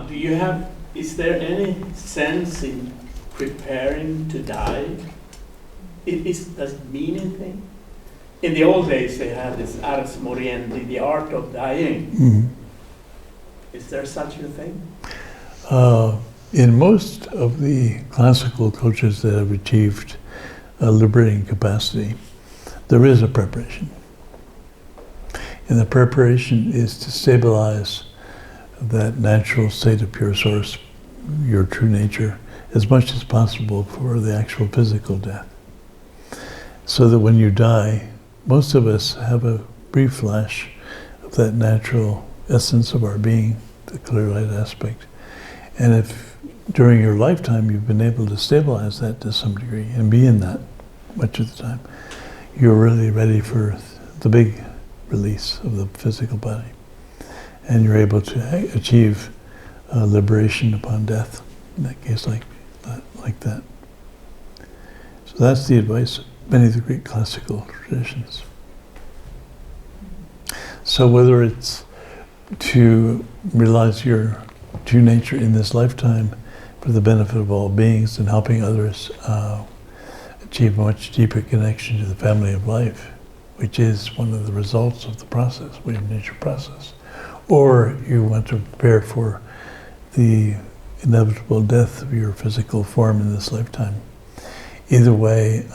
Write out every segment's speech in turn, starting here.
do you have, is there any sense in preparing to die? Does it mean anything? In the old days they had this ars moriendi, the art of dying. Mm-hmm. Is there such a thing? In most of the classical cultures that have achieved a liberating capacity, there is a preparation. And the preparation is to stabilize that natural state of pure source, your true nature, as much as possible for the actual physical death. So that when you die, most of us have a brief flash of that natural essence of our being, the clear light aspect. And if during your lifetime you've been able to stabilize that to some degree and be in that much of the time, you're really ready for the big release of the physical body. And you're able to achieve liberation upon death, in that case like that. So that's the advice of many of the Greek classical traditions. So whether it's to realize your true nature in this lifetime for the benefit of all beings and helping others achieve a much deeper connection to the family of life, which is one of the results of the process, way of nature process. Or you want to prepare for the inevitable death of your physical form in this lifetime. Either way,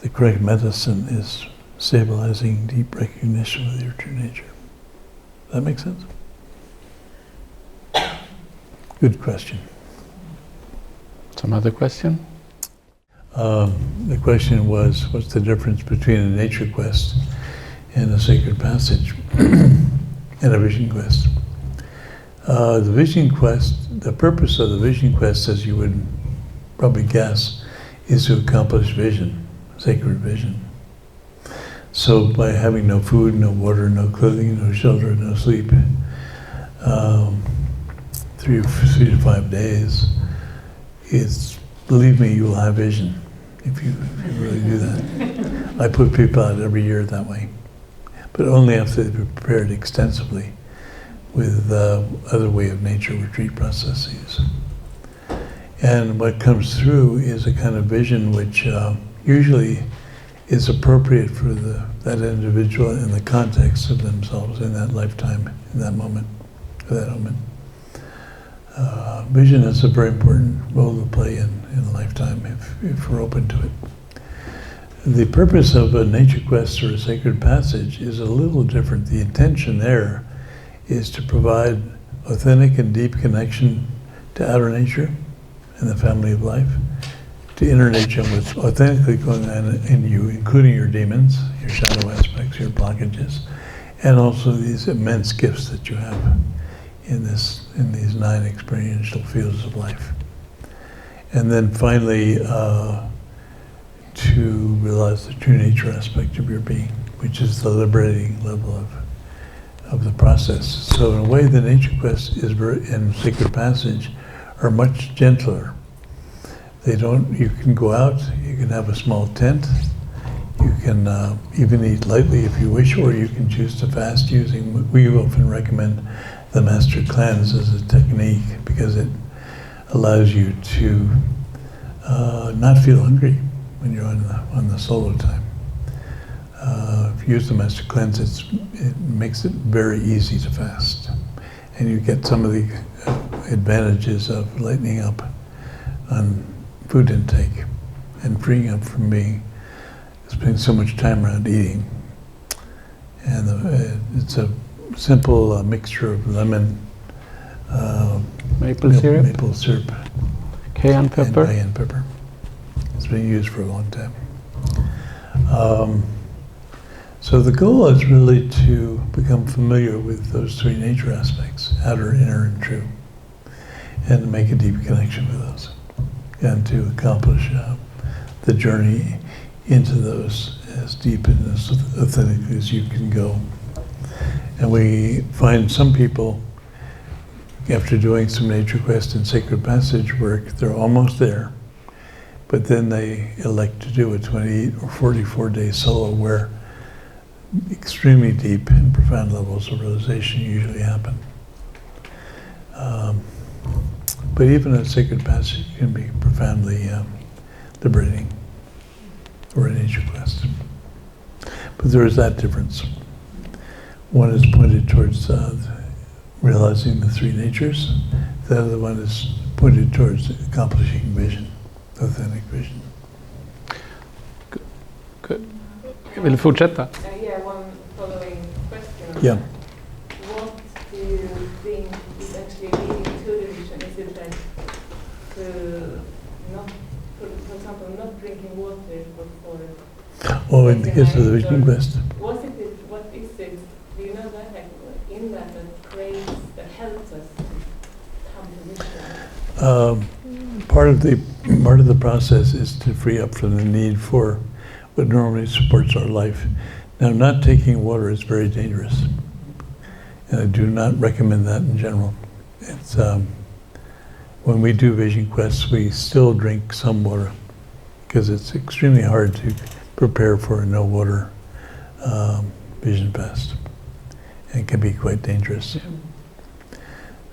the correct medicine is stabilizing deep recognition of your true nature. Does that make sense? Good question. Some other question? The question was, what's the difference between a nature quest and a sacred passage and a vision quest? The vision quest, the purpose of the vision quest, as you would probably guess, is to accomplish vision, sacred vision. So by having no food, no water, no clothing, no shelter, no sleep, 3 to 5 days, believe me, you will have vision if you really do that. I put people out every year that way, but only after they've prepared extensively with other way of nature retreat processes. And what comes through is a kind of vision which usually is appropriate for that individual in the context of themselves in that lifetime, in that moment, or that moment. Vision has a very important role to play in a lifetime if we're open to it. The purpose of a nature quest or a sacred passage is a little different. The intention there is to provide authentic and deep connection to outer nature and the family of life, to inner nature and what's authentically going on in you, including your demons, your shadow aspects, your blockages, and also these immense gifts that you have in these 9 experiential fields of life. And then finally, to realize the true nature aspect of your being, which is the liberating level of the process. So in a way, the nature quest and sacred passage are much gentler. You can go out, you can have a small tent, you can even eat lightly if you wish, or you can choose to fast using, we often recommend the master cleanse as a technique because it allows you to not feel hungry when you're on the solo time. If you use the master cleanse, it makes it very easy to fast. And you get some of the advantages of lightening up on food intake and freeing up from spending so much time around eating. And it's a simple mixture of lemon, maple syrup, cayenne pepper. And cayenne pepper. It's been used for a long time. So the goal is really to become familiar with those 3 nature aspects, outer, inner, and true, and to make a deep connection with those, and to accomplish the journey into those as deep and as authentic as you can go. And we find some people, after doing some nature quest and sacred passage work, they're almost there, but then they elect to do a 28 or 44-day solo where extremely deep and profound levels of realization usually happen. But even a sacred passage can be profoundly liberating, or a nature quest. But there is that difference. One is pointed towards realizing the three natures. The other one is pointed towards accomplishing vision, authentic vision. Good. Vill du fortsätta? Yeah, one following question. Yeah. What do you think is actually leading to the vision? Is it like to not, for example, not drinking water for In the case of the vision quest. what is it? Do you know that, like, in that creates, that helps us come to vision? Part of the process is to free up from the need for what normally supports our life. Now, not taking water is very dangerous, and I do not recommend that in general. It's when we do vision quests, we still drink some water because it's extremely hard to prepare for a no water vision fast, and it can be quite dangerous.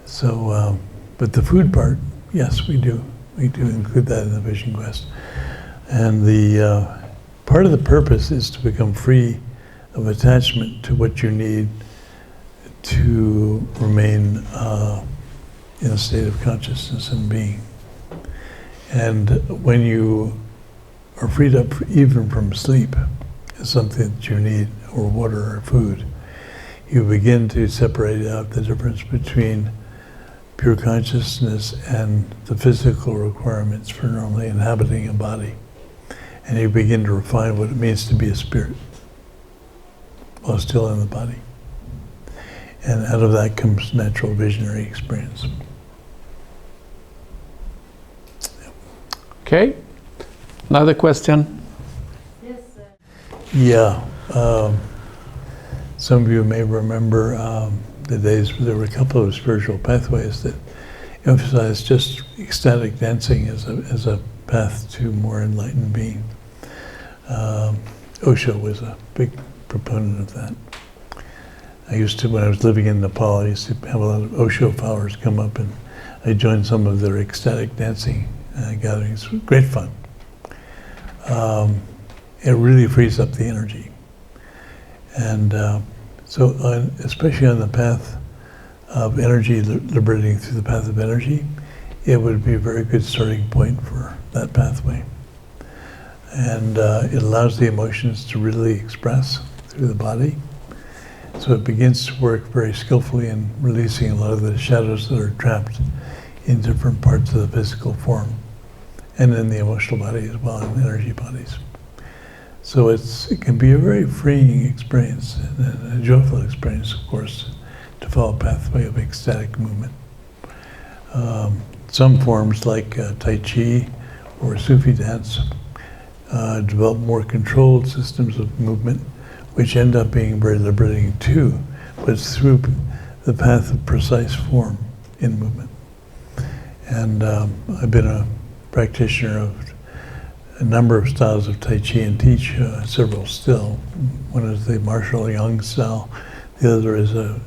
So, but the food part, yes, we do. We do include that in the vision quest, and the part of the purpose is to become free of attachment to what you need to remain in a state of consciousness and being. And when you are freed up even from sleep, is something that you need, or water or food, you begin to separate out the difference between pure consciousness and the physical requirements for normally inhabiting a body. And you begin to refine what it means to be a spirit while still in the body. And out of that comes natural visionary experience. Okay. Another question? Yes. Yeah. Some of you may remember the days where there were a couple of spiritual pathways that emphasized just ecstatic dancing as a path to more enlightened being. Osho was a big proponent of that. When I was living in Nepal, I used to have a lot of Osho followers come up, and I joined some of their ecstatic dancing gatherings. It was great fun. It really frees up the energy. And especially on the path of energy, liberating through the path of energy, it would be a very good starting point for that pathway. And it allows the emotions to really express through the body. So it begins to work very skillfully in releasing a lot of the shadows that are trapped in different parts of the physical form, and in the emotional body as well, in energy bodies. So it can be a very freeing experience, and a joyful experience, of course, to follow a pathway of ecstatic movement. Some forms like Tai Chi or Sufi dance develop more controlled systems of movement, which end up being very liberating too, but it's through the path of precise form in movement. And I've been a practitioner of a number of styles of Tai Chi and teach several still. One is the martial Yang style. The other is a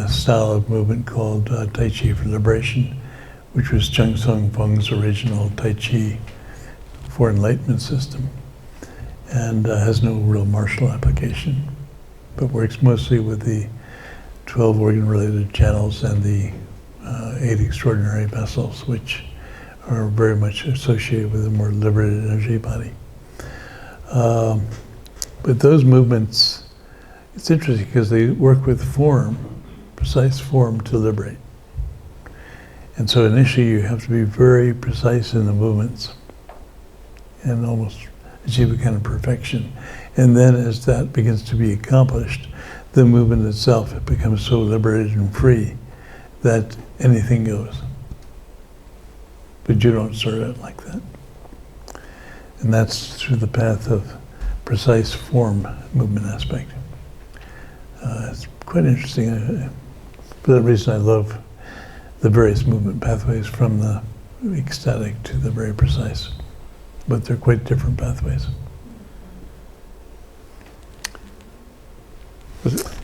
style of movement called Tai Chi for Liberation, which was Chung Sung Feng's original Tai Chi for enlightenment system, and has no real martial application, but works mostly with the 12 organ-related channels and the 8 extraordinary vessels, which are very much associated with a more liberated energy body. But those movements, it's interesting because they work with form, precise form, to liberate. And so initially you have to be very precise in the movements and almost achieve a kind of perfection. And then as that begins to be accomplished, the movement itself, it becomes so liberated and free that anything goes. But you don't start out like that. And that's through the path of precise form movement aspect. It's quite interesting. For that reason I love the various movement pathways, from the ecstatic to the very precise. But they're quite different pathways.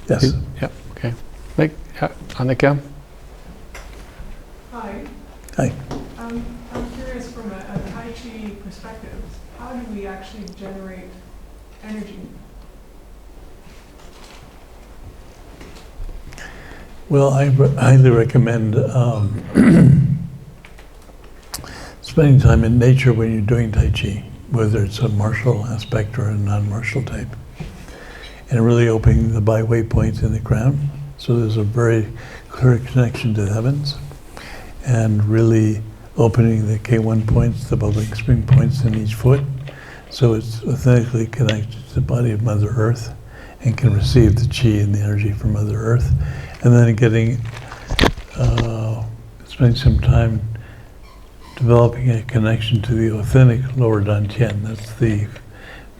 Yes? Yeah, okay. Yeah, Annika? Hi. Hi. I'm curious from a Tai Chi perspective, how do we actually generate energy? Well, I highly recommend spending time in nature when you're doing Tai Chi, whether it's a martial aspect or a non-martial type, and really opening the by-way points in the crown. So there's a very clear connection to the heavens, and really opening the K1 points, the bubbling spring points in each foot, so it's authentically connected to the body of Mother Earth and can receive the chi and the energy from Mother Earth. And then spending some time developing a connection to the authentic lower dantian. That's the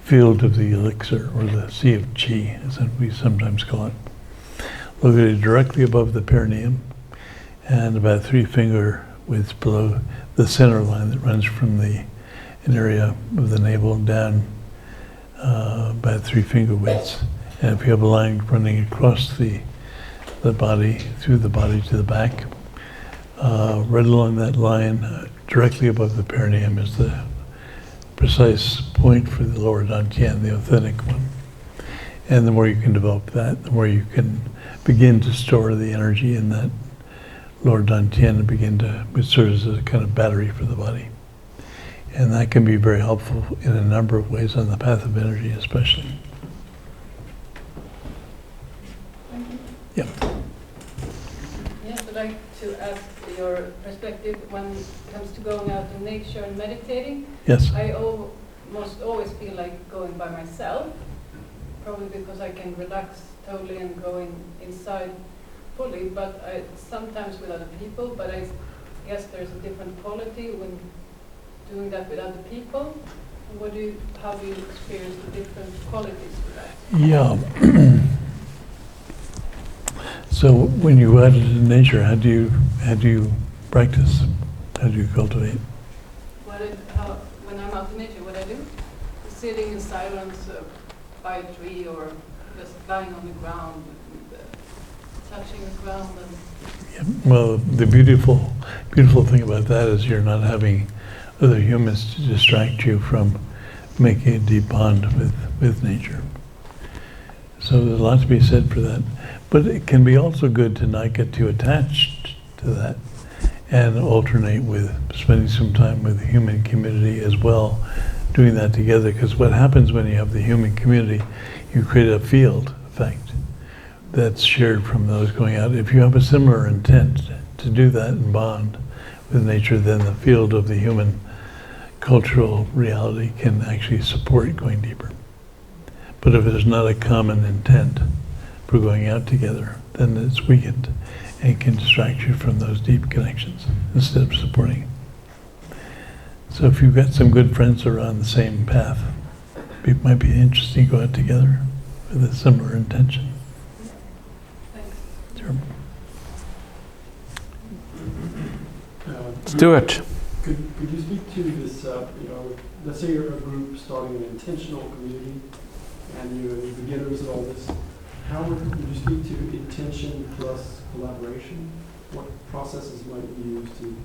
field of the elixir, or the sea of chi, as we sometimes call it. Located directly above the perineum and about 3 finger widths below the center line that runs from an area of the navel down about 3 finger widths. And if you have a line running across the body, through the body to the back, right along that line, directly above the perineum, is the precise point for the lower dantian, the authentic one. And the more you can develop that, the more you can begin to store the energy in that lower dantian and begin to, which serves as a kind of battery for the body. And that can be very helpful in a number of ways on the path of energy, especially. Yeah. Yes, I'd like to ask your perspective when it comes to going out in nature and meditating. Yes. I almost always feel like going by myself, probably because I can relax totally and go inside fully, but sometimes with other people, but I guess there's a different quality when doing that with other people. How do you experience the different qualities of that? Yeah. So when you go out into nature, how do you practice? How do you cultivate? When I'm out in nature, what I do is sitting in silence by a tree, or just lying on the ground, touching the ground. Yeah, well, the beautiful thing about that is you're not having other humans to distract you from making a deep bond with nature. So there's a lot to be said for that. But it can be also good to not get too attached to that and alternate with spending some time with the human community as well, doing that together. Because what happens when you have the human community, you create a field effect that's shared from those going out. If you have a similar intent to do that and bond with nature, then the field of the human cultural reality can actually support going deeper. But if there's not a common intent for going out together, then it's weakened and can distract you from those deep connections instead of supporting. So if you've got some good friends who are on the same path, it might be interesting to go out together with a similar intention. Thanks. Sure. Stuart. Could you speak to this, let's say you're a group starting an intentional community and you're beginners and all this. How would you speak to intention plus collaboration? What processes might you use to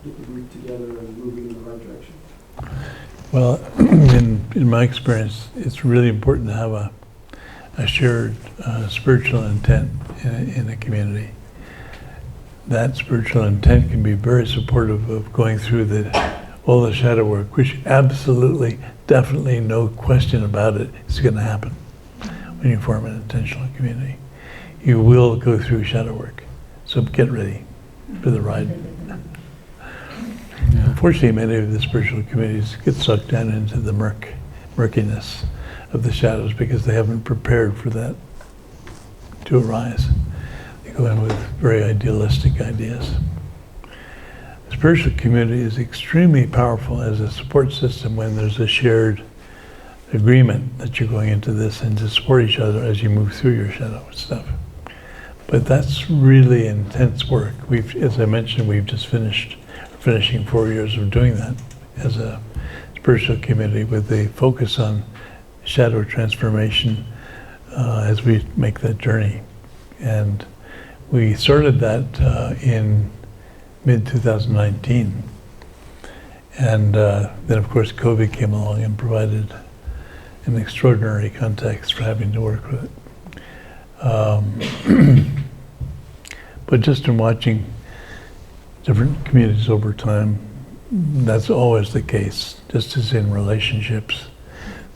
get the group together and moving in the right direction? Well, in my experience, it's really important to have a shared spiritual intent in a community. That spiritual intent can be very supportive of going through all the shadow work, which absolutely, definitely, no question about it, is going to happen when you form an intentional community. You will go through shadow work, so get ready for the ride. Yeah. Unfortunately, many of the spiritual communities get sucked down into the murkiness of the shadows because they haven't prepared for that to arise. They go in with very idealistic ideas. The spiritual community is extremely powerful as a support system when there's a shared agreement that you're going into this and to support each other as you move through your shadow stuff. But that's really intense work. As I mentioned, we've just finishing 4 years of doing that as a spiritual community with a focus on shadow transformation as we make that journey. And we started that in mid-2019. And then, of course, COVID came along and provided an extraordinary context for having to work with it. But just in watching different communities over time, that's always the case. Just as in relationships,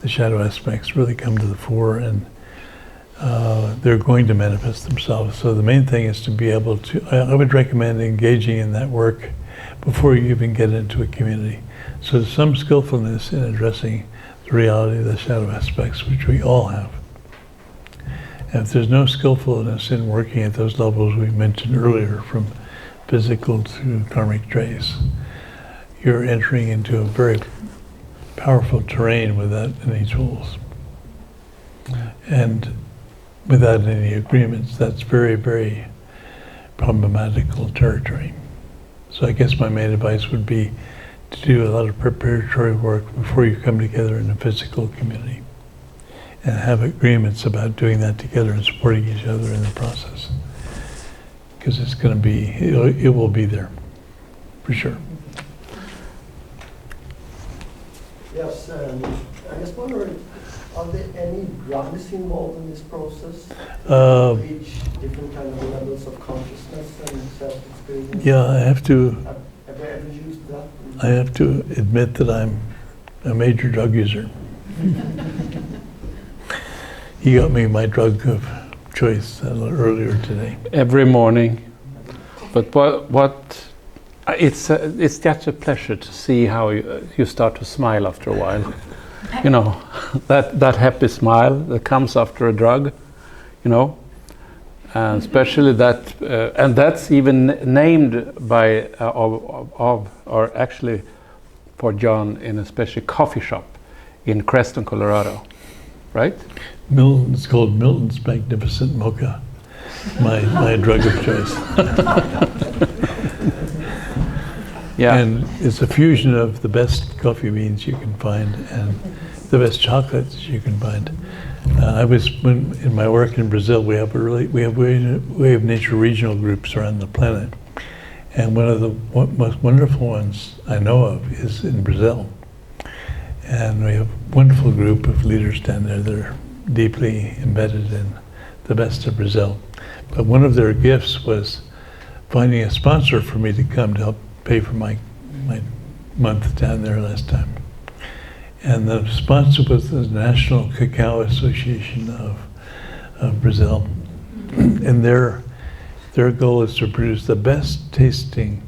the shadow aspects really come to the fore, and they're going to manifest themselves. So the main thing is to be able to, I would recommend engaging in that work before you even get into a community. So there's some skillfulness in addressing the reality of the shadow aspects, which we all have. And if there's no skillfulness in working at those levels we mentioned earlier, from physical to karmic trace, you're entering into a very powerful terrain without any tools. And without any agreements, that's very, very problematical territory. So I guess my main advice would be to do a lot of preparatory work before you come together in a physical community, and have agreements about doing that together and supporting each other in the process. Because it's going to be, it will be there, for sure. Yes, I just wondering, are there any drugs involved in this process? Reach different kind of levels of consciousness and self-experience? Yeah, Have you ever used that? I have to admit that I'm a major drug user. He got me my drug of choice a little earlier today. Every morning. But it's such a pleasure to see how you start to smile after a while. You know, that happy smile that comes after a drug, you know, and especially that, and that's even named by or actually for John in a special coffee shop in Creston, Colorado, right? Milton, it's called Milton's Magnificent Mocha, my drug of choice. Yeah. And it's a fusion of the best coffee beans you can find and the best chocolates you can find. In my work in Brazil, we have nature regional groups around the planet, and one of the most wonderful ones I know of is in Brazil. And we have a wonderful group of leaders down there that are deeply embedded in the best of Brazil. But one of their gifts was finding a sponsor for me to come to help pay for my month down there last time. And the sponsor was the National Cacao Association of Brazil. And their goal is to produce the best tasting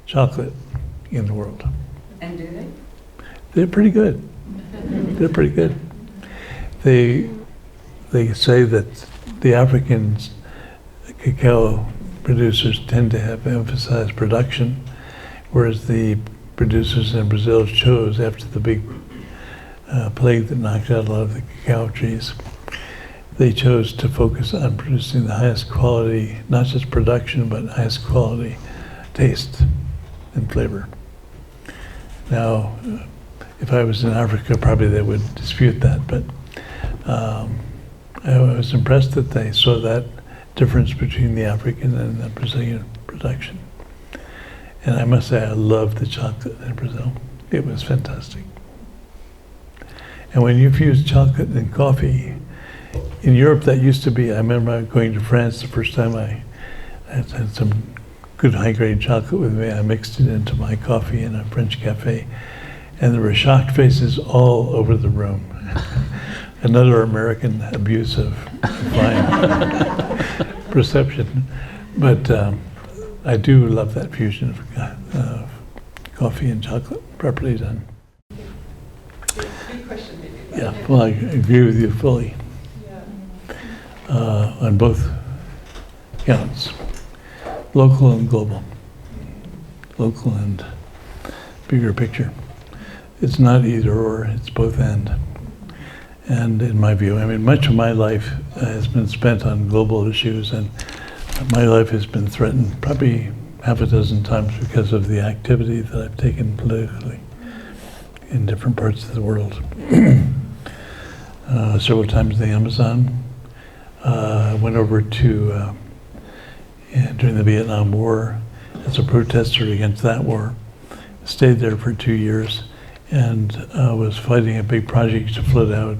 chocolate in the world. And do they? They're pretty good. They're pretty good. They say that the Africans cacao producers tend to have emphasized production, whereas the producers in Brazil chose, after the big plague that knocked out a lot of the cacao trees, they chose to focus on producing the highest quality, not just production, but highest quality taste and flavor. Now, if I was in Africa, probably they would dispute that, but I was impressed that they saw that difference between the African and the Brazilian production. And I must say, I loved the chocolate in Brazil. It was fantastic. And when you fuse chocolate and coffee, in Europe that used to be, I remember going to France the first time I had some good high-grade chocolate with me. I mixed it into my coffee in a French cafe, and there were shocked faces all over the room. Another American abuse of fine perception. But I do love that fusion of coffee and chocolate properly done. Big question, maybe. Yeah, well, I agree with you fully on both counts, local and global, local and bigger picture. It's not either or, it's both and. And in my view, I mean, much of my life has been spent on global issues, and my life has been threatened probably half a dozen times because of the activity that I've taken politically in different parts of the world. Several times in the Amazon. I went over to, during the Vietnam War, as a protester against that war. Stayed there for 2 years and was fighting a big project to flood out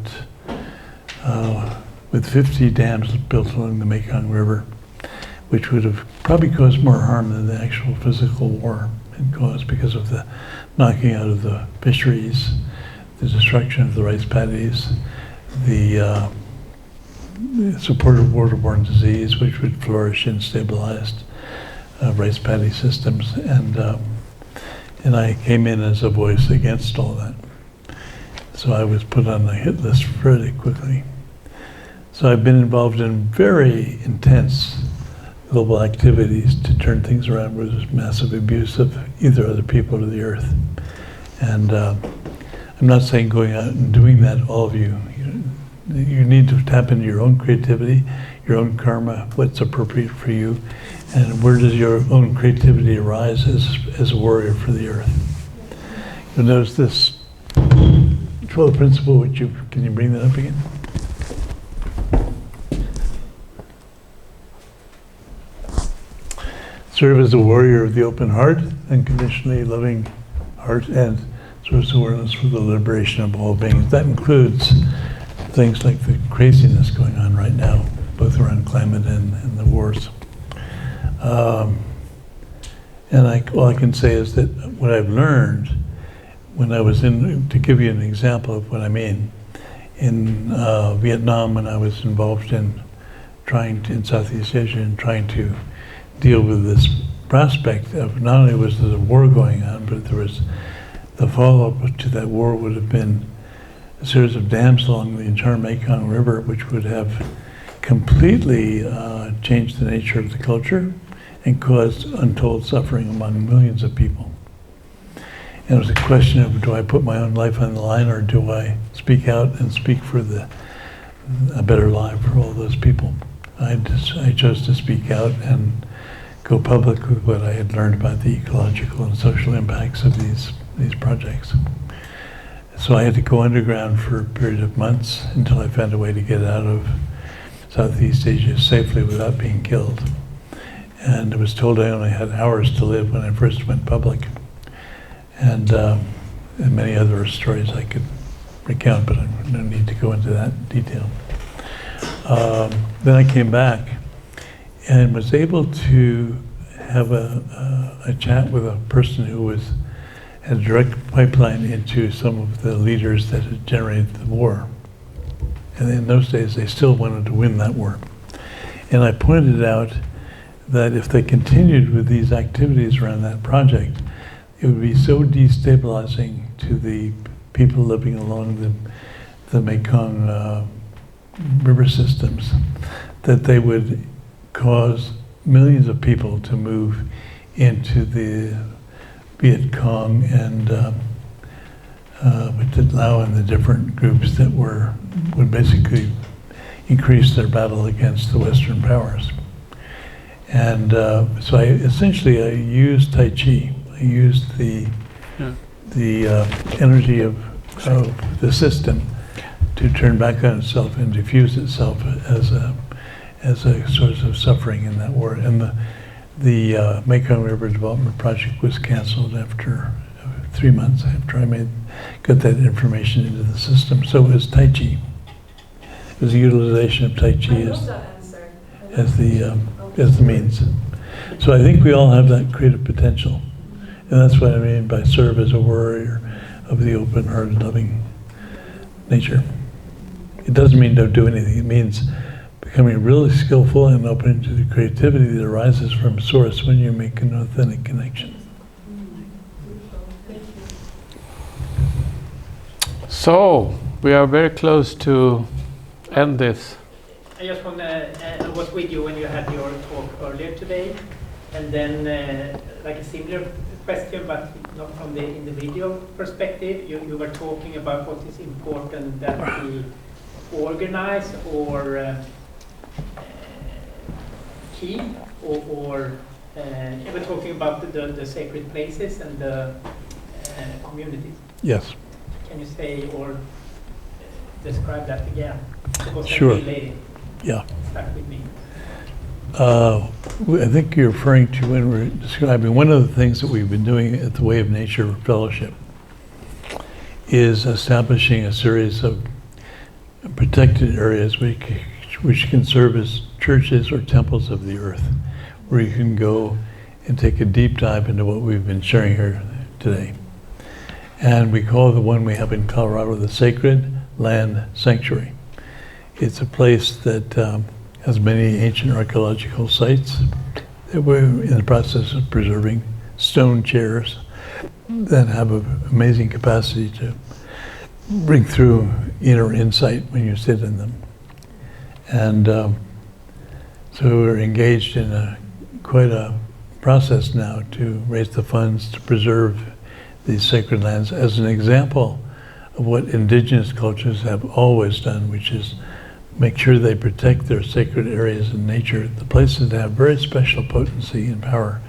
with 50 dams built along the Mekong River, which would have probably caused more harm than the actual physical war had caused because of the knocking out of the fisheries, the destruction of the rice paddies, the support of waterborne disease, which would flourish in stabilized rice paddy systems, and I came in as a voice against all that. So I was put on the hit list fairly quickly. So I've been involved in very intense global activities to turn things around where there's massive abuse of either other people or the earth. And I'm not saying going out and doing that, all of you. You need to tap into your own creativity, your own karma, what's appropriate for you, and where does your own creativity arise as a warrior for the earth. You'll notice this 12th principle, which can you bring that up again? Serve as a warrior of the open heart, unconditionally loving heart, and source awareness for the liberation of all beings. That includes things like the craziness going on right now, both around climate and the wars. And all I can say is that what I've learned when I was to give you an example of what I mean, in Vietnam, when I was involved in Southeast Asia and trying to deal with this prospect of not only was there a war going on, but there was the follow-up to that war would have been a series of dams along the entire Mekong River, which would have completely changed the nature of the culture and caused untold suffering among millions of people. And it was a question of, do I put my own life on the line, or do I speak out and speak for a better life for all those people? I chose to speak out and go public with what I had learned about the ecological and social impacts of these projects. So I had to go underground for a period of months until I found a way to get out of Southeast Asia safely without being killed. And I was told I only had hours to live when I first went public. And many other stories I could recount, but I don't need to go into that detail. Then I came back and was able to have a chat with a person who had a direct pipeline into some of the leaders that had generated the war. And in those days, they still wanted to win that war. And I pointed out that if they continued with these activities around that project, it would be so destabilizing to the people living along the Mekong river systems that they would cause millions of people to move into the Viet Cong and with Lao and the different groups that would basically increase their battle against the Western powers. And so I used Tai Chi. I used the energy of the system to turn back on itself and diffuse itself as a source of suffering in that war. And the Mekong River Development Project was canceled after 3 months after I got that information into the system. So it was Tai Chi. It was the utilization of Tai Chi as the means. So I think we all have that creative potential. And that's what I mean by serve as a warrior of the open-hearted, loving nature. It doesn't mean don't do anything. It means becoming really skillful and open to the creativity that arises from source when you make an authentic connection. So, we are very close to end this. I just want to, I was with you when you had your talk earlier today, and then like a similar question, but not from the individual perspective. You were talking about what is important that we organize or keep, or you were talking about the sacred places and the communities. Yes. Can you say or describe that again? Because Sure. that related. Yeah. Stuck with me. I think you're referring to when we're describing one of the things that we've been doing at the Way of Nature Fellowship is establishing a series of protected areas which can serve as churches or temples of the earth, where you can go and take a deep dive into what we've been sharing here today. And we call the one we have in Colorado the Sacred Land Sanctuary. It's a place that has many ancient archaeological sites that we're in the process of preserving, stone chairs that have an amazing capacity to bring through inner insight when you sit in them. And so we're engaged in quite a process now to raise the funds to preserve these sacred lands as an example of what indigenous cultures have always done, which is make sure they protect their sacred areas in nature, the places that have very special potency and power.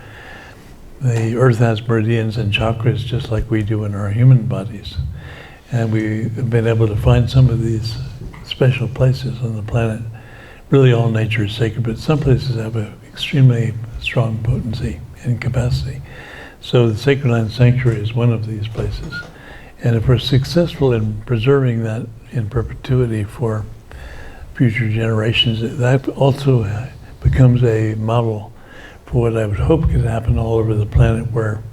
The earth has meridians and chakras just like we do in our human bodies. And we've been able to find some of these special places on the planet. Really all nature is sacred, but some places have an extremely strong potency and capacity. So the Sacred Land Sanctuary is one of these places. And if we're successful in preserving that in perpetuity for future generations, that also becomes a model for what I would hope could happen all over the planet, where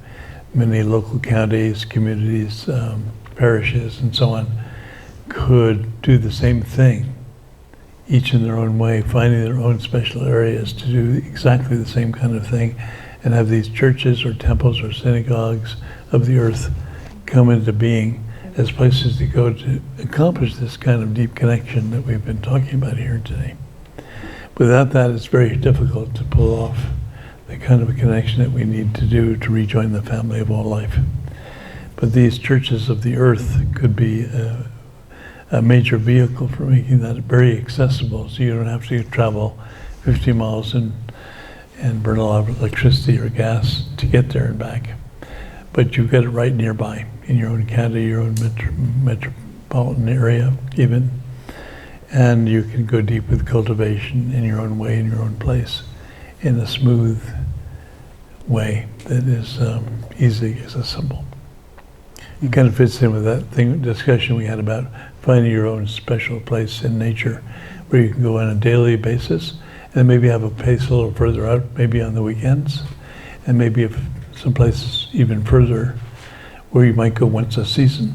many local counties, communities, parishes, and so on could do the same thing, each in their own way, finding their own special areas to do exactly the same kind of thing, and have these churches or temples or synagogues of the earth come into being as places to go to accomplish this kind of deep connection that we've been talking about here today. Without that, it's very difficult to pull off the kind of a connection that we need to do to rejoin the family of all life. But these churches of the earth could be a major vehicle for making that very accessible, so you don't have to travel 50 miles and burn a lot of electricity or gas to get there and back. But you've got it right nearby, in your own county, your own metropolitan area even. And you can go deep with cultivation in your own way, in your own place, in a smooth way that is easily accessible. It kind of fits in with that discussion we had about finding your own special place in nature where you can go on a daily basis and maybe have a place a little further out, maybe on the weekends, and maybe if some places even further where you might go once a season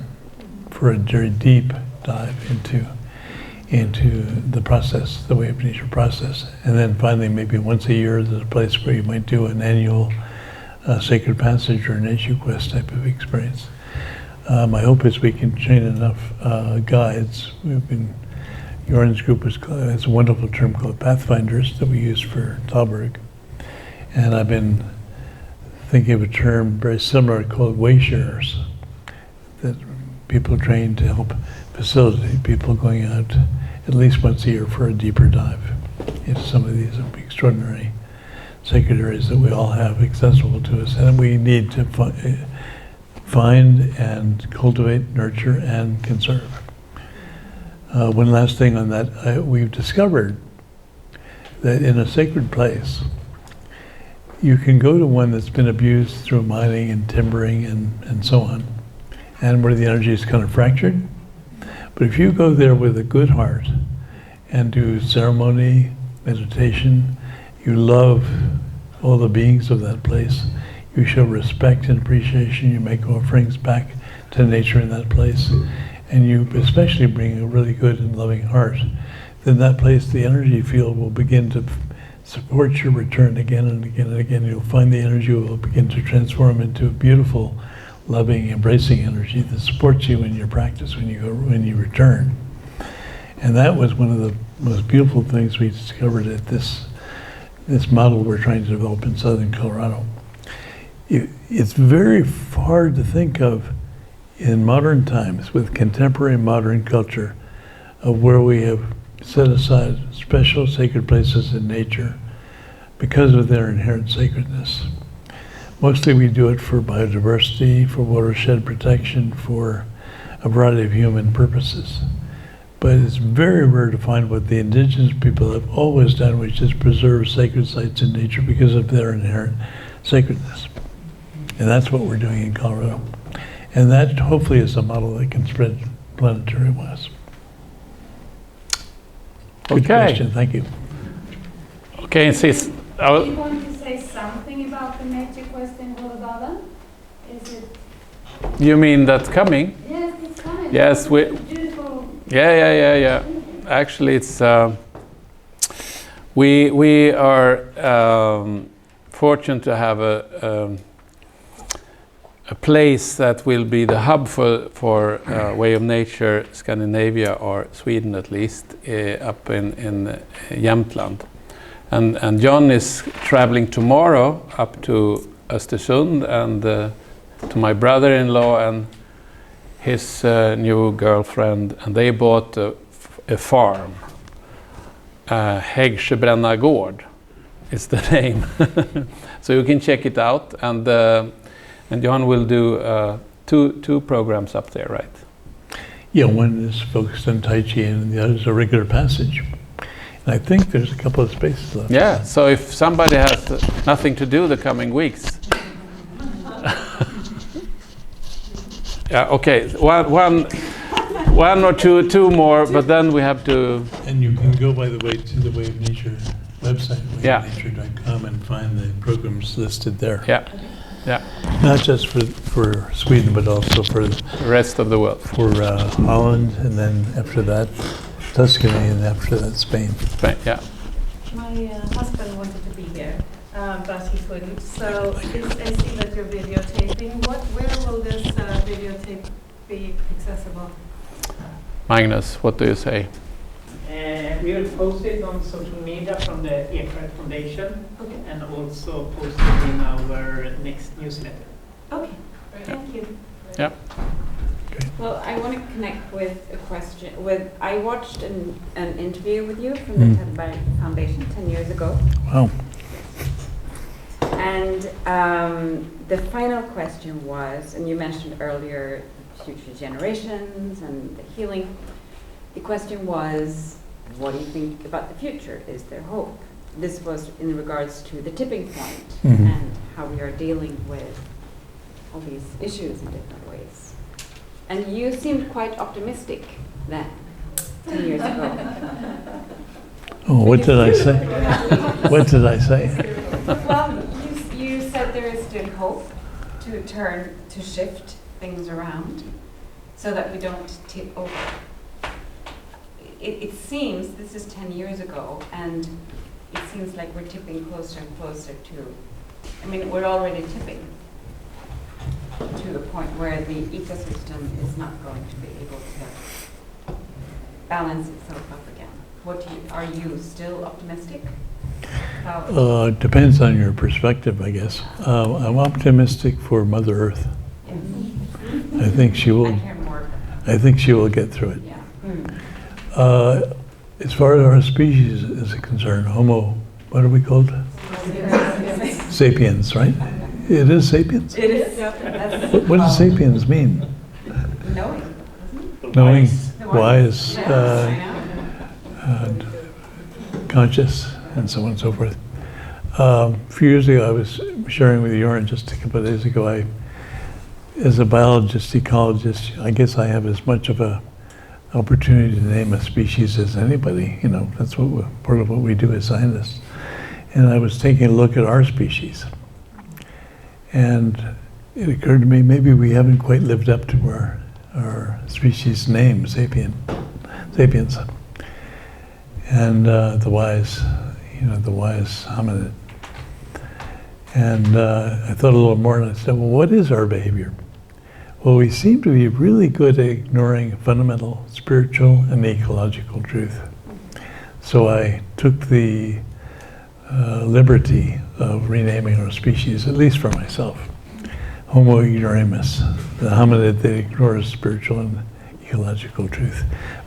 for a very deep dive into the process, the Way of Nature process. And then finally, maybe once a year, there's a place where you might do an annual sacred passage or nature quest type of experience. My hope is we can train enough guides. Jorn's group has a wonderful term called Pathfinders that we use for Talberg. And I've been thinking of a term very similar called Waysharers, that people train to help facilitate people going out at least once a year for a deeper dive into some of these extraordinary sacred areas that we all have accessible to us, and we need to find and cultivate, nurture, and conserve. One last thing on that, we've discovered that in a sacred place, you can go to one that's been abused through mining and timbering and so on, and where the energy is kind of fractured. But if you go there with a good heart and do ceremony, meditation, you love all the beings of that place, you show respect and appreciation, you make offerings back to nature in that place, and you especially bring a really good and loving heart, then that place, the energy field will begin to support your return again and again and again. You'll find the energy will begin to transform into a beautiful, loving, embracing energy that supports you in your practice when you return. And that was one of the most beautiful things we discovered at this model we're trying to develop in southern Colorado. It's very hard to think of in modern times with contemporary modern culture of where we have set aside special sacred places in nature because of their inherent sacredness. Mostly we do it for biodiversity, for watershed protection, for a variety of human purposes. but it's very rare to find what the indigenous people have always done, which is preserve sacred sites in nature because of their inherent sacredness. And that's what we're doing in Colorado. And that hopefully is a model that can spread planetary-wise. Good question, thank you. Okay, sis. Do you want to say something about the nature quest in Vålådalen? Is it? You mean that's coming? Yes, it's coming. Yes, we. Beautiful. Yeah. Actually, it's we are fortunate to have a place that will be the hub for Way of Nature Scandinavia, or Sweden at least, up in Jämtland. And John is traveling tomorrow up to Östersund and to my brother-in-law and his new girlfriend, and they bought a farm. Häggsjöbränna gård is the name. So you can check it out, and John will do two programs up there, right? Yeah, one is focused on Tai Chi and the other is a regular passage. And I think there's a couple of spaces left. Yeah, so if somebody has nothing to do the coming weeks. Yeah, okay, one or two more, but then we have to. And you can go, by the way, to the Way of Nature website, Yeah. wayofnature.com, and find the programs listed there. Yeah. Not just for Sweden, but also for The rest of the world. Holland, and then after that Tuscany, and after that Spain. Right, yeah. My husband wanted to be here, but he couldn't. So I see that you're videotaping. Where will this videotape be accessible? Magnus, what do you say? We will post it on social media from the Ekskäret Foundation, Okay. and also post it in our next newsletter. Okay. Thank you. Yeah. Well, I want to connect with a question. I watched an interview with you from the Tedberg Foundation 10 years ago. Wow. And the final question was, and you mentioned earlier future generations and the healing. The question was, what do you think about the future? Is there hope? This was in regards to the tipping point and how we are dealing with all these issues in different ways. And you seemed quite optimistic then, 10 years ago. Oh, what did I say? What did I say? Well, you said there is still hope to shift things around so that we don't tip over. It seems, this is 10 years ago, and it seems like we're tipping closer and closer to, I mean, we're already tipping to the point where the ecosystem is not going to be able to balance itself up again. Are you still optimistic? Depends on your perspective, I guess. I'm optimistic for Mother Earth. Yes. I think she will. I think she will get through it. Yeah. As far as our species is concerned, Homo, what are we called? Sapiens, right? It is sapiens? It is. What does sapiens mean? Knowing. Knowing, wise, conscious, and so on and so forth. A few years ago, I was sharing with Joran just a couple of days ago, as a biologist, ecologist, I guess I have as much of a opportunity to name a species as anybody. You know, that's part of what we do as scientists. And I was taking a look at our species. And it occurred to me, maybe we haven't quite lived up to our species name, sapiens. And the wise hominid. And I thought a little more, and I said, well, what is our behavior? Well, we seem to be really good at ignoring fundamental spiritual and ecological truth. So I took the liberty of renaming our species, at least for myself, Homo ignoramus, the hominid that ignores spiritual and ecological truth.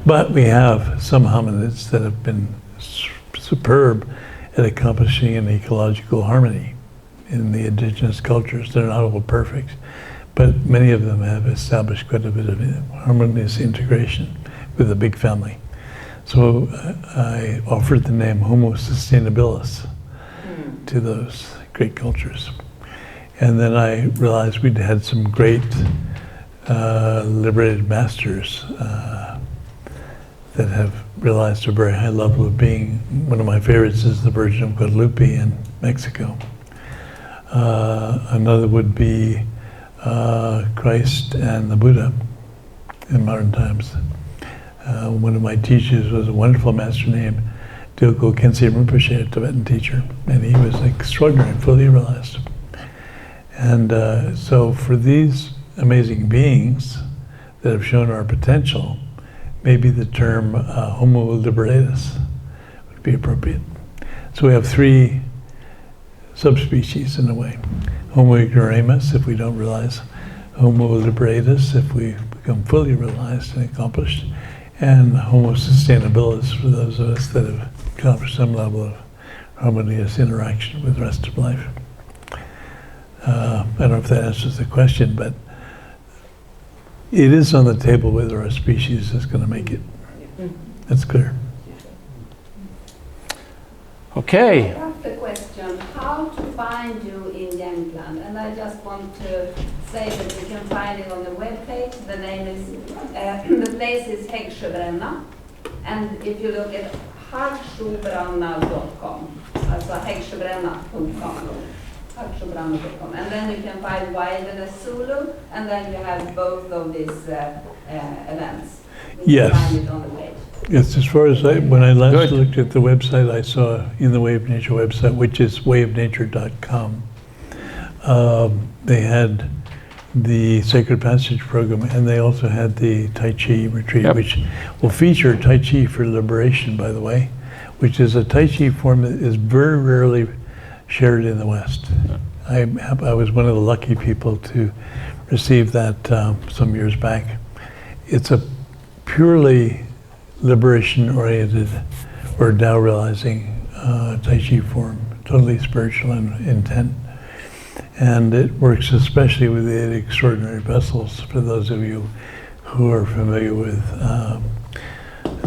But we have some hominids that have been superb at accomplishing an ecological harmony in the indigenous cultures. They're not all perfect, but many of them have established quite a bit of harmonious integration with the big family. So I offered the name Homo Sustainabilis to those great cultures. And then I realized we'd had some great liberated masters that have realized a very high level of being. One of my favorites is the Virgin of Guadalupe in Mexico. Another would be Christ and the Buddha in modern times. One of my teachers was a wonderful master named Dilgo Khyentse Rinpoche, a Tibetan teacher, and he was extraordinary, fully realized. And so for these amazing beings that have shown our potential, maybe the term Homo liberatus would be appropriate. So we have three subspecies in a way. Homo ignoramus, if we don't realize. Homo liberatus, if we become fully realized and accomplished. And Homo sustainabilis, for those of us that have accomplished some level of harmonious interaction with the rest of life. I don't know if that answers the question, but it is on the table whether our species is going to make it. That's clear. Okay. I have the question, how to find you in Jämtland? And I just want to say that you can find it on the webpage. The name is, the place is Häggsjöbränna. And if you look at haggsjöbränna.com, also häggsjöbränna.com. And then you can find Wilderness Zulu, and then you have both of these events. You can find it on the page. Yes, as far as when I last looked at the website, I saw in the Way of Nature website, which is wayofnature.com, they had the Sacred Passage program, and they also had the Tai Chi retreat, which will feature Tai Chi for Liberation, by the way, which is a Tai Chi form that is very rarely shared in the West. I was one of the lucky people to receive that some years back. It's a purely liberation-oriented or Tao realizing Tai Chi form, totally spiritual in intent. And it works especially with the 8 extraordinary vessels, for those of you who are familiar with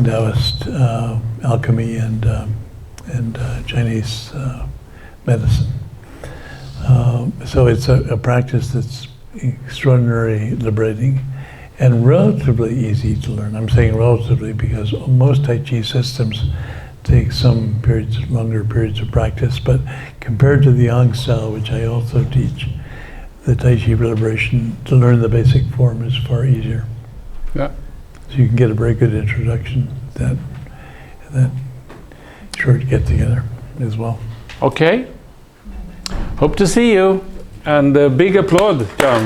Taoist alchemy and Chinese medicine. So it's a practice that's extraordinarily liberating and relatively easy to learn. I'm saying relatively because most Tai Chi systems take some periods, longer periods of practice, but compared to the Yang style, which I also teach, the Tai Chi for Liberation, to learn the basic form is far easier. Yeah. So you can get a very good introduction to that short get-together as well. Okay. Hope to see you. And a big applaud, John.